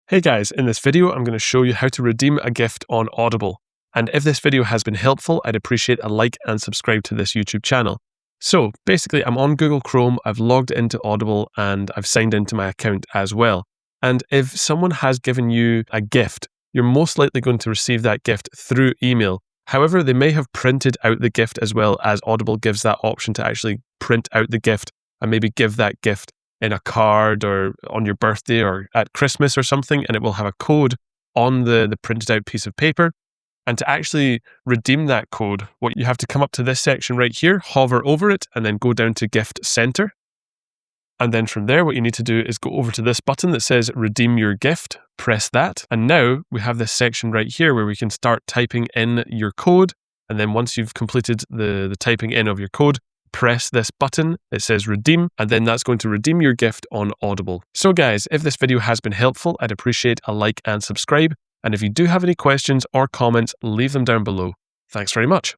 Hey guys, in this video I'm going to show you how to redeem a gift on Audible. And if this video has been helpful, I'd appreciate a like and subscribe to this YouTube channel. So basically I'm on Google Chrome, I've logged into Audible and I've signed into my account as well. And if someone has given you a gift, you're most likely going to receive that gift through email. However, they may have printed out the gift as well, as Audible gives that option to actually print out the gift and maybe give that gift in a card or on your birthday or at Christmas or something, and it will have a code on the printed out piece of paper. And to actually redeem that code, what you have to come up to this section right here, hover over it, and then go down to Gift Center. And then from there, what you need to do is go over to this button that says Redeem Your Gift, press that. And now we have this section right here where we can start typing in your code. And then once you've completed the typing in of your code, press this button, it says redeem, and then that's going to redeem your gift on Audible. So guys, if this video has been helpful, I'd appreciate a like and subscribe. And if you do have any questions or comments, leave them down below. Thanks very much.